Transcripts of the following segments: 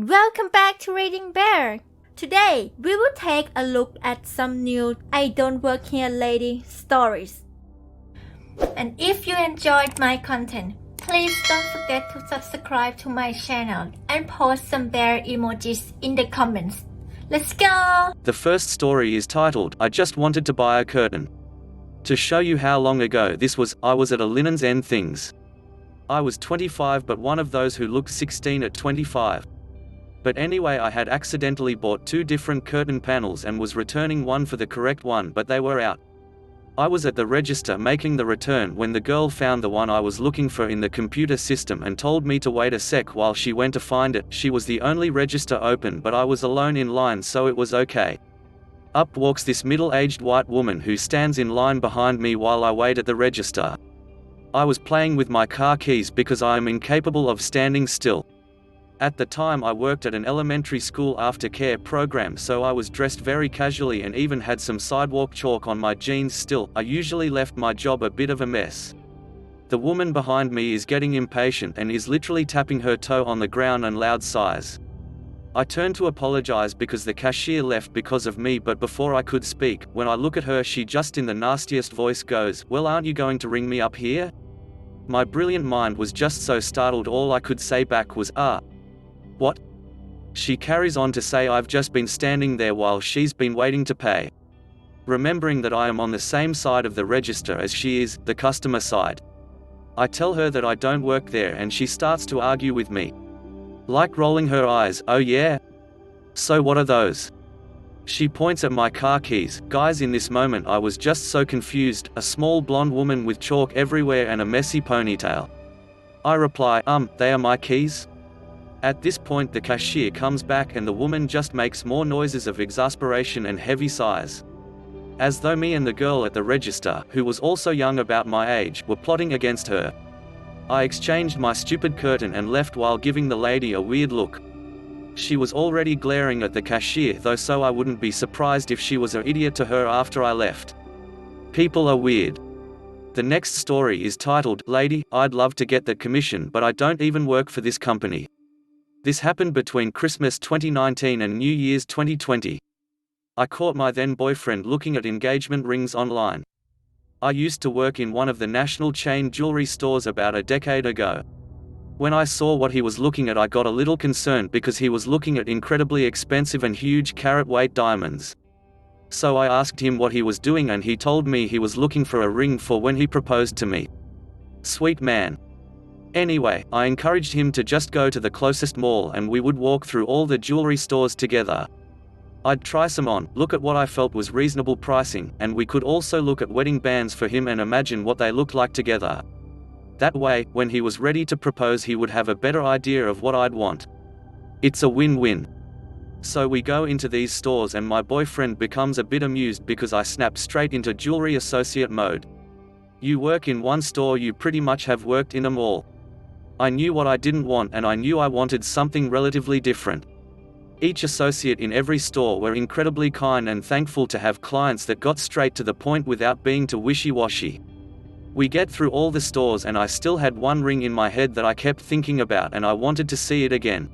Welcome back to Reading Bear. Today, we will take a look at some new IDontWorkHereLady stories. And if you enjoyed my content, please don't forget to subscribe to my channel and post some bear emojis in the comments. Let's go! The first story is titled, I Just Wanted to Buy a Curtain. To show you how long ago this was, I was at a Linens End Things. I was 25 but one of those who looked 16 at 25. But anyway, I had accidentally bought two different curtain panels and was returning one for the correct one, but they were out. I was at the register making the return when the girl found the one I was looking for in the computer system and told me to wait a sec while she went to find it. She was the only register open, but I was alone in line, so it was okay. Up walks this middle-aged white woman who stands in line behind me while I wait at the register. I was playing with my car keys because I am incapable of standing still. At the time I worked at an elementary school aftercare program, so I was dressed very casually and even had some sidewalk chalk on my jeans. Still, I usually left my job a bit of a mess. The woman behind me is getting impatient and is literally tapping her toe on the ground and loud sighs. I turned to apologize because the cashier left because of me, but before I could speak, when I look at her, she just in the nastiest voice goes, "Well, aren't you going to ring me up here?" My brilliant mind was just so startled, all I could say back was, "What?" She carries on to say I've just been standing there while she's been waiting to pay. Remembering that I am on the same side of the register as she is, the customer side. I tell her that I don't work there and she starts to argue with me. Like rolling her eyes, "Oh yeah? So what are those?" She points at my car keys. Guys, in this moment I was just so confused, a small blonde woman with chalk everywhere and a messy ponytail. I reply, "They are my keys?" At this point the cashier comes back and the woman just makes more noises of exasperation and heavy sighs. As though me and the girl at the register, who was also young about my age, were plotting against her. I exchanged my stupid curtain and left while giving the lady a weird look. She was already glaring at the cashier though, so I wouldn't be surprised if she was an idiot to her after I left. People are weird. The next story is titled, Lady, I'd love to get that commission but I don't even work for this company. This happened between Christmas 2019 and New Year's 2020. I caught my then boyfriend looking at engagement rings online. I used to work in one of the national chain jewelry stores about a decade ago. When I saw what he was looking at, I got a little concerned because he was looking at incredibly expensive and huge carat-weight diamonds. So I asked him what he was doing and he told me he was looking for a ring for when he proposed to me. Sweet man. Anyway, I encouraged him to just go to the closest mall and we would walk through all the jewelry stores together. I'd try some on, look at what I felt was reasonable pricing, and we could also look at wedding bands for him and imagine what they looked like together. That way, when he was ready to propose he would have a better idea of what I'd want. It's a win-win. So we go into these stores and my boyfriend becomes a bit amused because I snap straight into jewelry associate mode. You work in one store, you pretty much have worked in them all. I knew what I didn't want and I knew I wanted something relatively different. Each associate in every store were incredibly kind and thankful to have clients that got straight to the point without being too wishy-washy. We get through all the stores and I still had one ring in my head that I kept thinking about and I wanted to see it again.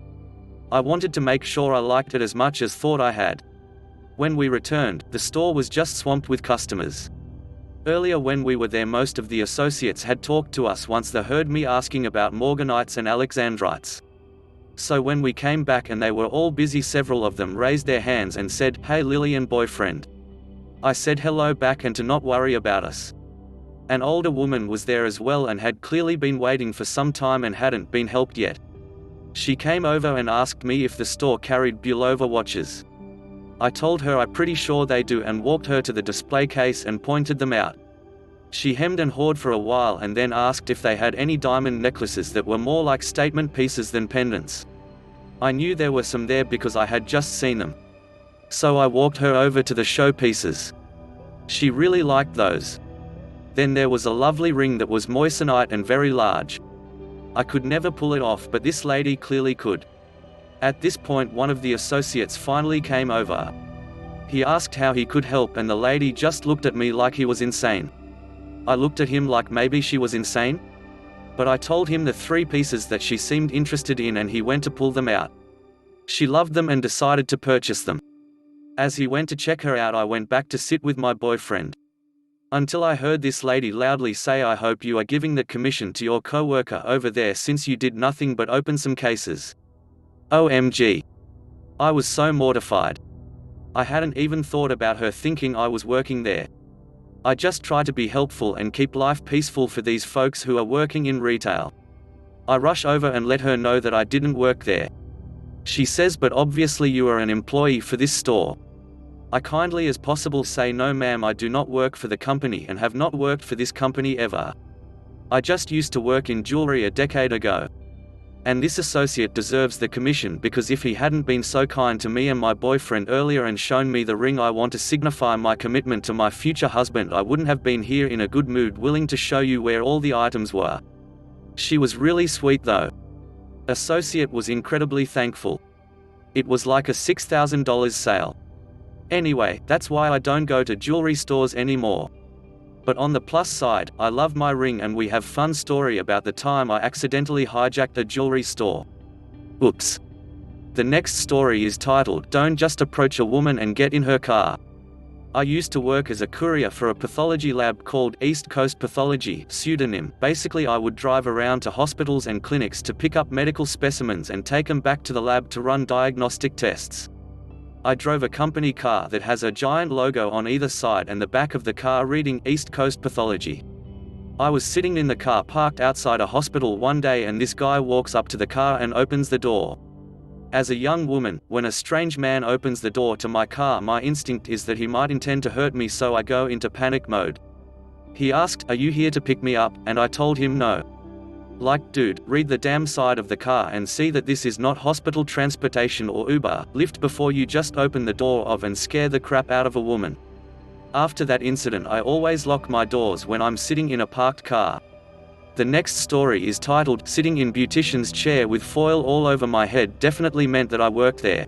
I wanted to make sure I liked it as much as thought I had. When we returned, the store was just swamped with customers. Earlier when we were there, most of the associates had talked to us once they heard me asking about Morganites and Alexandrites. So when we came back and they were all busy, several of them raised their hands and said, "Hey Lillian, boyfriend." I said hello back and to not worry about us. An older woman was there as well and had clearly been waiting for some time and hadn't been helped yet. She came over and asked me if the store carried Bulova watches. I told her I'm pretty sure they do and walked her to the display case and pointed them out. She hemmed and hawed for a while and then asked if they had any diamond necklaces that were more like statement pieces than pendants. I knew there were some there because I had just seen them. So I walked her over to the showpieces. She really liked those. Then there was a lovely ring that was moissanite and very large. I could never pull it off, but this lady clearly could. At this point one of the associates finally came over. He asked how he could help and the lady just looked at me like he was insane. I looked at him like maybe she was insane? But I told him the three pieces that she seemed interested in and he went to pull them out. She loved them and decided to purchase them. As he went to check her out, I went back to sit with my boyfriend. Until I heard this lady loudly say, "I hope you are giving the commission to your co-worker over there since you did nothing but open some cases." OMG. I was so mortified. I hadn't even thought about her thinking I was working there. I just try to be helpful and keep life peaceful for these folks who are working in retail. I rush over and let her know that I didn't work there. She says, "But obviously you are an employee for this store." I kindly as possible say, "No ma'am, I do not work for the company and have not worked for this company ever. I just used to work in jewelry a decade ago. And this associate deserves the commission because if he hadn't been so kind to me and my boyfriend earlier and shown me the ring I want to signify my commitment to my future husband, I wouldn't have been here in a good mood willing to show you where all the items were." She was really sweet though. Associate was incredibly thankful. It was like a $6,000 sale. Anyway, that's why I don't go to jewelry stores anymore. But on the plus side, I love my ring and we have fun story about the time I accidentally hijacked a jewelry store. Oops. The next story is titled, "Don't Just Approach a Woman and Get in Her Car." I used to work as a courier for a pathology lab called East Coast Pathology, pseudonym. Basically, I would drive around to hospitals and clinics to pick up medical specimens and take them back to the lab to run diagnostic tests. I drove a company car that has a giant logo on either side and the back of the car reading East Coast Pathology. I was sitting in the car parked outside a hospital one day and this guy walks up to the car and opens the door. As a young woman, when a strange man opens the door to my car, my instinct is that he might intend to hurt me, so I go into panic mode. He asked, "Are you here to pick me up?" and I told him no. Like, dude, read the damn side of the car and see that this is not hospital transportation or Uber, Lyft before you just open the door of and scare the crap out of a woman. After that incident, I always lock my doors when I'm sitting in a parked car. The next story is titled, "Sitting in Beautician's Chair with Foil All Over My Head Definitely Meant That I Worked There."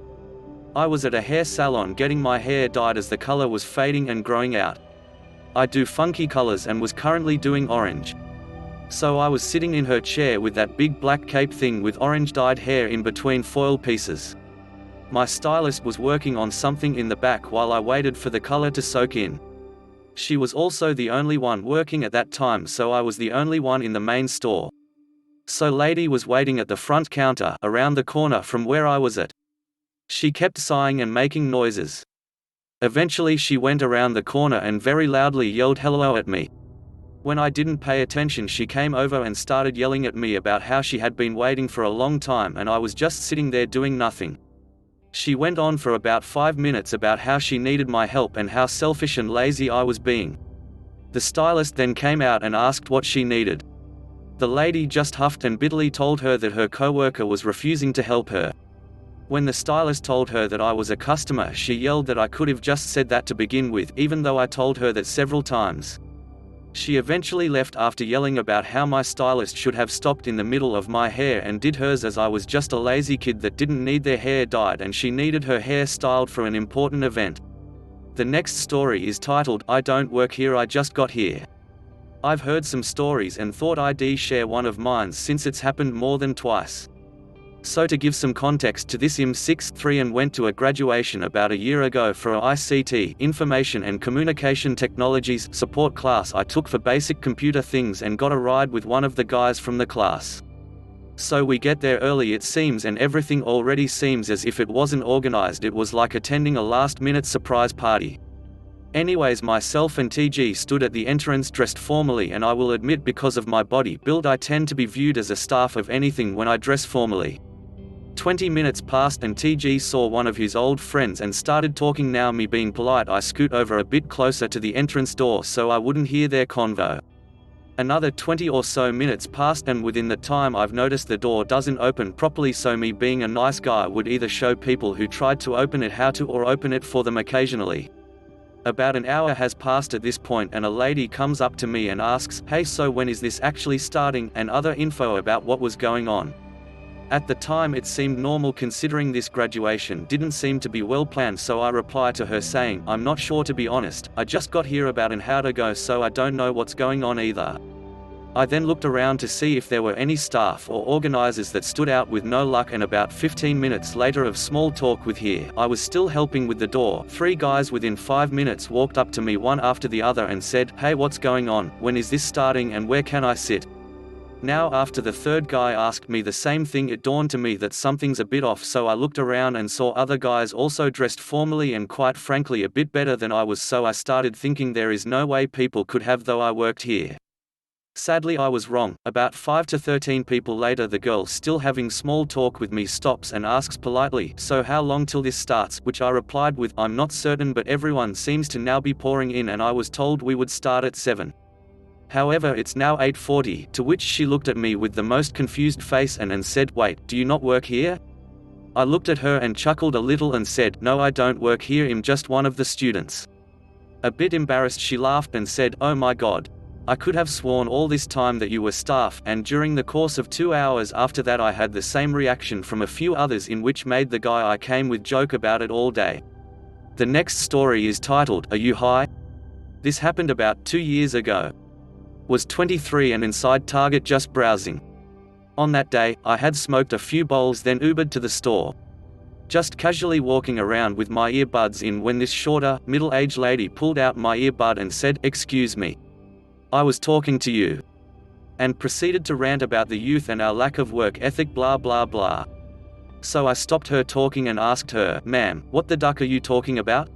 I was at a hair salon getting my hair dyed as the color was fading and growing out. I do funky colors and was currently doing orange. So I was sitting in her chair with that big black cape thing with orange dyed hair in between foil pieces. My stylist was working on something in the back while I waited for the color to soak in. She was also the only one working at that time, so I was the only one in the main store. So lady was waiting at the front counter around the corner from where I was at. She kept sighing and making noises. Eventually she went around the corner and very loudly yelled hello at me. When I didn't pay attention, she came over and started yelling at me about how she had been waiting for a long time and I was just sitting there doing nothing. She went on for about 5 minutes about how she needed my help and how selfish and lazy I was being. The stylist then came out and asked what she needed. The lady just huffed and bitterly told her that her coworker was refusing to help her. When the stylist told her that I was a customer, she yelled that I could have just said that to begin with, even though I told her that several times. She eventually left after yelling about how my stylist should have stopped in the middle of my hair and did hers, as I was just a lazy kid that didn't need their hair dyed and she needed her hair styled for an important event. The next story is titled, "I Don't Work Here, I Just Got Here." I've heard some stories and thought I'd share one of mine since it's happened more than twice. So to give some context to this, I'm 6'3" and went to a graduation about a year ago for a ICT, Information and Communication Technologies, support class I took for basic computer things and got a ride with one of the guys from the class. So we get there early it seems and everything already seems as if it wasn't organized. It was like attending a last-minute surprise party. Anyways, myself and TG stood at the entrance dressed formally, and I will admit because of my body build I tend to be viewed as a staff of anything when I dress formally. 20 minutes passed and TG saw one of his old friends and started talking. Now me being polite, I scoot over a bit closer to the entrance door so I wouldn't hear their convo. Another 20 or so minutes passed and within that time I've noticed the door doesn't open properly, so me being a nice guy would either show people who tried to open it how to or open it for them occasionally. About an hour has passed at this point and a lady comes up to me and asks, "Hey, so when is this actually starting?" and other info about what was going on. At the time it seemed normal considering this graduation didn't seem to be well planned, so I reply to her saying, "I'm not sure to be honest, I just got here about an hour ago so I don't know what's going on either." I then looked around to see if there were any staff or organizers that stood out with no luck, and about 15 minutes later of small talk with here, I was still helping with the door. 3 guys within 5 minutes walked up to me one after the other and said, "Hey, what's going on? When is this starting and where can I sit?" Now after the 3rd guy asked me the same thing, it dawned to me that something's a bit off, so I looked around and saw other guys also dressed formally and quite frankly a bit better than I was, so I started thinking there is no way people could have though I worked here. Sadly I was wrong. About 5 to 13 people later, the girl still having small talk with me stops and asks politely, "So how long till this starts?" Which I replied with, "I'm not certain, but everyone seems to now be pouring in and I was told we would start at 7. However, it's now 8:40, to which she looked at me with the most confused face and said, "Wait, do you not work here?" I looked at her and chuckled a little and said, "No, I don't work here, I'm just one of the students." A bit embarrassed, she laughed and said, "Oh my God. I could have sworn all this time that you were staff," and during the course of 2 hours after that I had the same reaction from a few others, in which made the guy I came with joke about it all day. The next story is titled, "Are You High?" This happened about 2 years ago. Was 23 and inside Target just browsing. On that day, I had smoked a few bowls, then Ubered to the store. Just casually walking around with my earbuds in when this shorter, middle-aged lady pulled out my earbud and said, "Excuse me. I was talking to you," and proceeded to rant about the youth and our lack of work ethic blah blah blah. So I stopped her talking and asked her, "Ma'am, what the duck are you talking about?"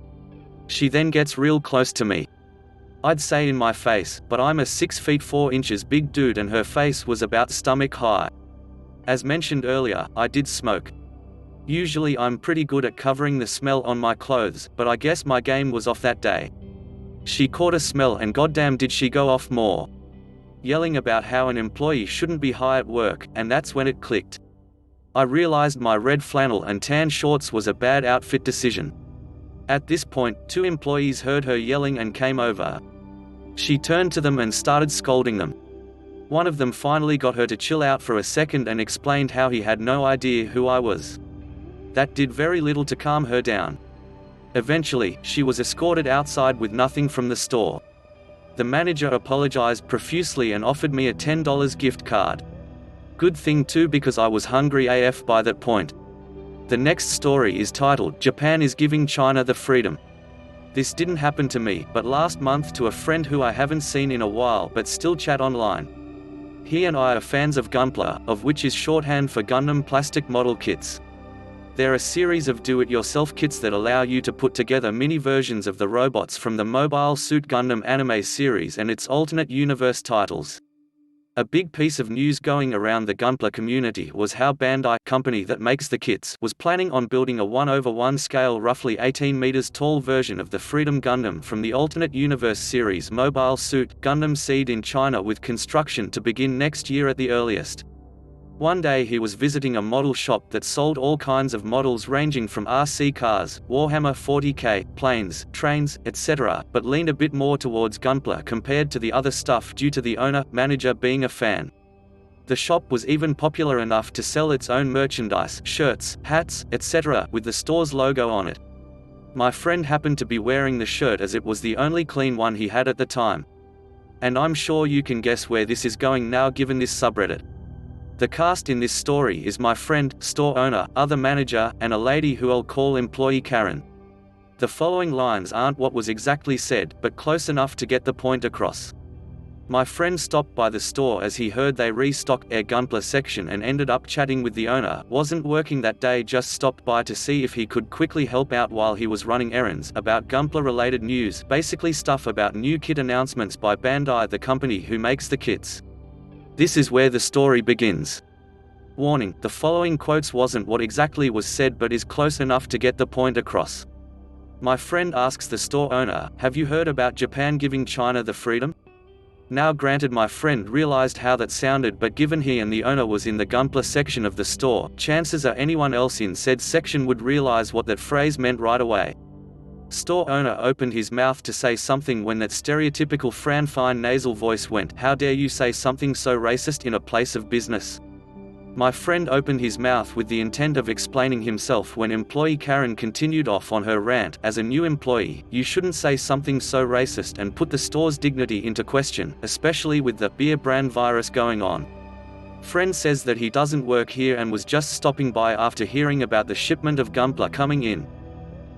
She then gets real close to me. I'd say in my face, but I'm a 6 feet 4 inches big dude and her face was about stomach high. As mentioned earlier, I did smoke. Usually I'm pretty good at covering the smell on my clothes, but I guess my game was off that day. She caught a smell and goddamn did she go off more. Yelling about how an employee shouldn't be high at work, and that's when it clicked. I realized my red flannel and tan shorts was a bad outfit decision. At this point, 2 employees heard her yelling and came over. She turned to them and started scolding them. One of them finally got her to chill out for a second and explained how he had no idea who I was. That did very little to calm her down. Eventually, she was escorted outside with nothing from the store. The manager apologized profusely and offered me a $10 gift card. Good thing too, because I was hungry AF by that point. The next story is titled, "Japan is Giving China the Freedom." This didn't happen to me, but last month to a friend who I haven't seen in a while but still chat online. He and I are fans of Gunpla, of which is shorthand for Gundam Plastic Model kits. They're a series of do-it-yourself kits that allow you to put together mini versions of the robots from the Mobile Suit Gundam anime series and its alternate universe titles. A big piece of news going around the Gunpla community was how Bandai, company that makes the kits, was planning on building a 1/1 scale roughly 18 meters tall version of the Freedom Gundam from the alternate universe series Mobile Suit Gundam Seed in China, with construction to begin next year at the earliest. One day he was visiting a model shop that sold all kinds of models ranging from RC cars, Warhammer 40k, planes, trains, etc., but leaned a bit more towards Gunpla compared to the other stuff due to the owner-manager being a fan. The shop was even popular enough to sell its own merchandise, shirts, hats, etc., with the store's logo on it. My friend happened to be wearing the shirt as it was the only clean one he had at the time. And I'm sure you can guess where this is going now given this subreddit. The cast in this story is my friend, store owner, other manager, and a lady who I'll call employee Karen. The following lines aren't what was exactly said, but close enough to get the point across. My friend stopped by the store as he heard they restocked their Gunpla section and ended up chatting with the owner. Wasn't working that day, just stopped by to see if he could quickly help out while he was running errands about Gunpla related news, basically stuff about new kit announcements by Bandai, the company who makes the kits. This is where the story begins. Warning, the following quotes wasn't what exactly was said but is close enough to get the point across. My friend asks the store owner, "Have you heard about Japan giving China the freedom?" Now granted, my friend realized how that sounded, but given he and the owner was in the Gunpla section of the store, chances are anyone else in said section would realize what that phrase meant right away. Store owner opened his mouth to say something when that stereotypical fine nasal voice went, "How dare you say something so racist in a place of business?" My friend opened his mouth with the intent of explaining himself when employee Karen continued off on her rant. As a new employee, you shouldn't say something so racist and put the store's dignity into question, especially with the beer brand virus going on. Friend says that he doesn't work here and was just stopping by after hearing about the shipment of Gunpla coming in.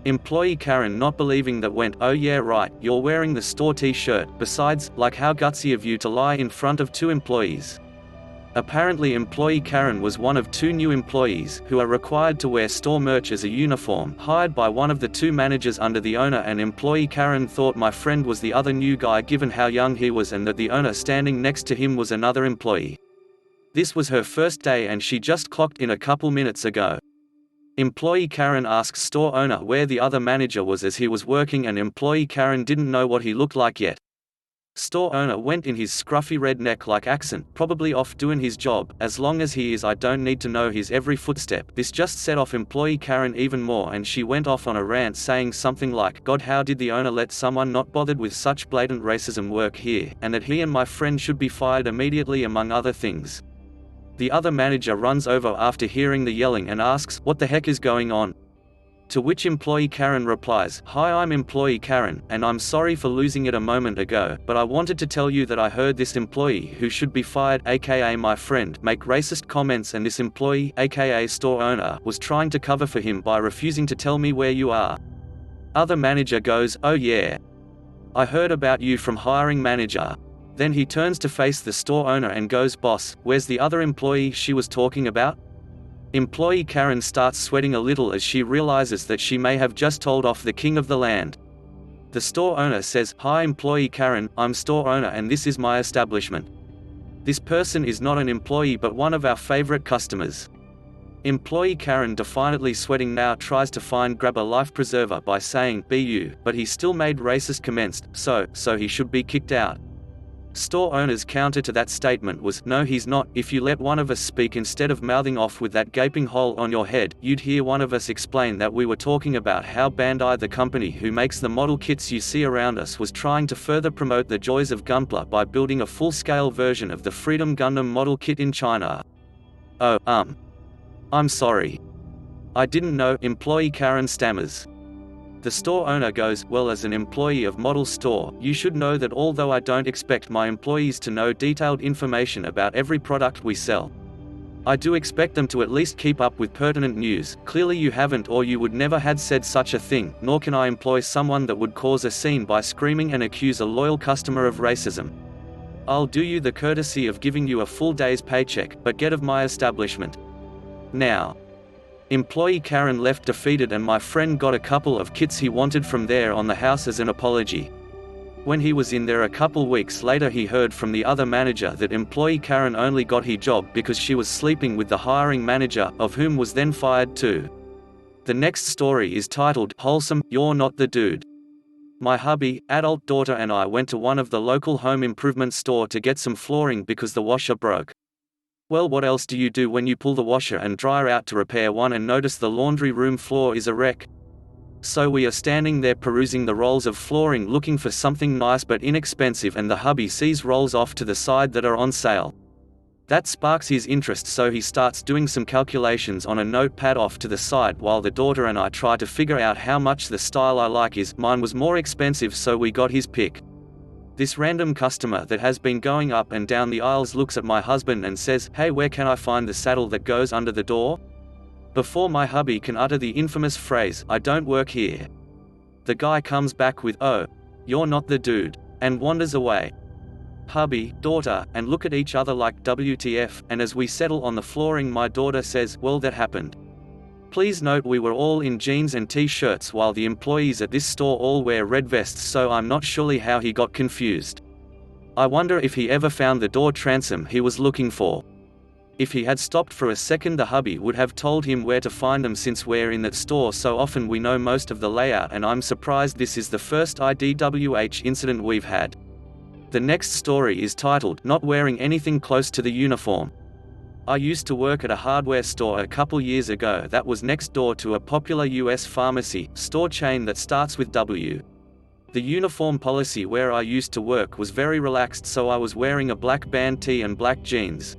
Employee Karen not believing that went, "Oh yeah right, you're wearing the store t-shirt, besides, like how gutsy of you to lie in front of 2 employees." Apparently employee Karen was one of 2 new employees, who are required to wear store merch as a uniform, hired by one of the 2 managers under the owner, and employee Karen thought my friend was the other new guy given how young he was and that the owner standing next to him was another employee. This was her first day and she just clocked in a couple minutes ago. Employee Karen asks store owner where the other manager was as he was working, and employee Karen didn't know what he looked like yet. Store owner went in his scruffy redneck-like accent, probably off doing his job. "As long as he is, I don't need to know his every footstep." This just set off employee Karen even more and she went off on a rant saying something like, "God, how did the owner let someone not bothered with such blatant racism work here, and that he and my friend should be fired immediately," among other things. The other manager runs over after hearing the yelling and asks, "What the heck is going on?" To which employee Karen replies, "Hi, I'm employee Karen, and I'm sorry for losing it a moment ago, but I wanted to tell you that I heard this employee who should be fired, aka my friend, make racist comments, and this employee, aka store owner, was trying to cover for him by refusing to tell me where you are." Other manager goes, "Oh yeah, I heard about you from hiring manager." Then he turns to face the store owner and goes, "Boss, where's the other employee she was talking about?" Employee Karen starts sweating a little as she realizes that she may have just told off the king of the land. The store owner says, "Hi employee Karen, I'm store owner and this is my establishment. This person is not an employee but one of our favorite customers." Employee Karen, defiantly sweating now, tries to grab a life preserver by saying, "Bu," but he still made racist comments, so he should be kicked out. Store owner's counter to that statement was, "No he's not, if you let one of us speak instead of mouthing off with that gaping hole on your head, you'd hear one of us explain that we were talking about how Bandai, the company who makes the model kits you see around us, was trying to further promote the joys of Gunpla by building a full-scale version of the Freedom Gundam model kit in China." "Oh, I'm sorry. I didn't know," employee Karen stammers. The store owner goes, "Well, as an employee of Model Store, you should know that although I don't expect my employees to know detailed information about every product we sell, I do expect them to at least keep up with pertinent news. Clearly you haven't, or you would never had said such a thing, nor can I employ someone that would cause a scene by screaming and accuse a loyal customer of racism. I'll do you the courtesy of giving you a full day's paycheck, but get of my establishment now." Employee Karen left defeated and my friend got a couple of kits he wanted from there on the house as an apology. When he was in there a couple weeks later, he heard from the other manager that employee Karen only got his job because she was sleeping with the hiring manager, of whom was then fired too. The next story is titled, "Wholesome, You're Not the Dude." My hubby, adult daughter and I went to one of the local home improvement store to get some flooring because the washer broke. Well, what else do you do when you pull the washer and dryer out to repair one and notice the laundry room floor is a wreck? So we are standing there perusing the rolls of flooring looking for something nice but inexpensive, and the hubby sees rolls off to the side that are on sale. That sparks his interest, so he starts doing some calculations on a notepad off to the side while the daughter and I try to figure out how much the style I like is. Mine was more expensive, so we got his pick. This random customer that has been going up and down the aisles looks at my husband and says, "Hey, where can I find the saddle that goes under the door?" Before my hubby can utter the infamous phrase, "I don't work here," the guy comes back with, "Oh, you're not the dude," and wanders away. Hubby, daughter, and look at each other like WTF, and as we settle on the flooring my daughter says, "Well, that happened." Please note we were all in jeans and t-shirts while the employees at this store all wear red vests, so I'm not surely how he got confused. I wonder if he ever found the door transom he was looking for. If he had stopped for a second, the hubby would have told him where to find them, since we're in that store so often we know most of the layout, and I'm surprised this is the first IDWH incident we've had. The next story is titled, "Not Wearing Anything Close to the Uniform." I used to work at a hardware store a couple years ago that was next door to a popular US pharmacy store chain that starts with W. The uniform policy where I used to work was very relaxed, so I was wearing a black band tee and black jeans.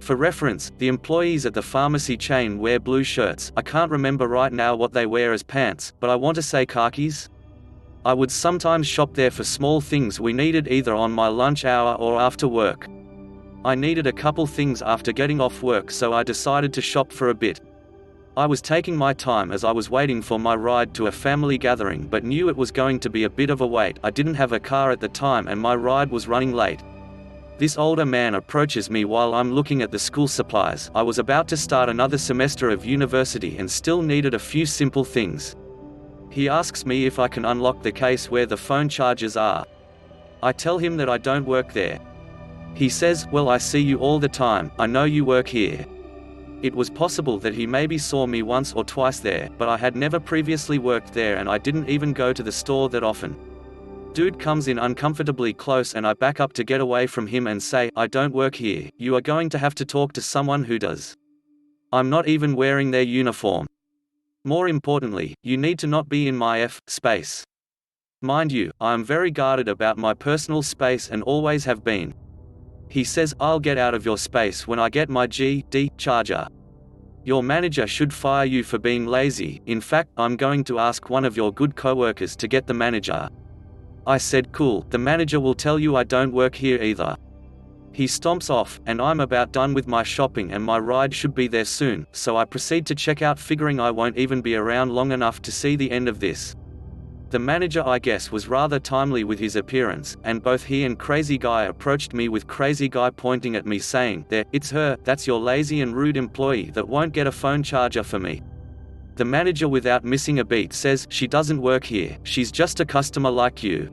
For reference, the employees at the pharmacy chain wear blue shirts. I can't remember right now what they wear as pants, but I want to say khakis. I would sometimes shop there for small things we needed either on my lunch hour or after work. I needed a couple things after getting off work, so I decided to shop for a bit. I was taking my time as I was waiting for my ride to a family gathering, but knew it was going to be a bit of a wait. I didn't have a car at the time and my ride was running late. This older man approaches me while I'm looking at the school supplies. I was about to start another semester of university and still needed a few simple things. He asks me if I can unlock the case where the phone chargers are. I tell him that I don't work there. He says, "Well, I see you all the time, I know you work here." It was possible that he maybe saw me once or twice there, but I had never previously worked there and I didn't even go to the store that often. Dude comes in uncomfortably close and I back up to get away from him and say, "I don't work here, you are going to have to talk to someone who does. I'm not even wearing their uniform. More importantly, you need to not be in my space." Mind you, I am very guarded about my personal space and always have been. He says, "I'll get out of your space when I get my GD charger. Your manager should fire you for being lazy. In fact, I'm going to ask one of your good coworkers to get the manager." I said, "Cool, the manager will tell you I don't work here either." He stomps off, and I'm about done with my shopping and my ride should be there soon, so I proceed to check out, figuring I won't even be around long enough to see the end of this. The manager, I guess, was rather timely with his appearance, and both he and Crazy Guy approached me, with Crazy Guy pointing at me saying, "There, it's her, that's your lazy and rude employee that won't get a phone charger for me." The manager, without missing a beat, says, "She doesn't work here, she's just a customer like you."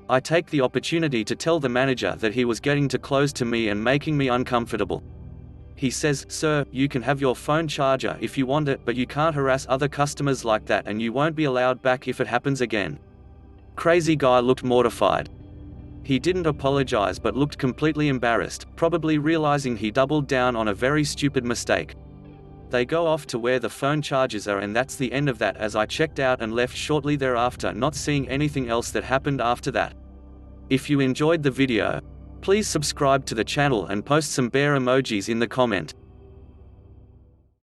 I take the opportunity to tell the manager that he was getting too close to me and making me uncomfortable. He says, "Sir, you can have your phone charger if you want it, but you can't harass other customers like that and you won't be allowed back if it happens again." Crazy Guy looked mortified. He didn't apologize but looked completely embarrassed, probably realizing he doubled down on a very stupid mistake. They go off to where the phone chargers are, and that's the end of that, as I checked out and left shortly thereafter, not seeing anything else that happened after that. If you enjoyed the video, please subscribe to the channel and post some bear emojis in the comment.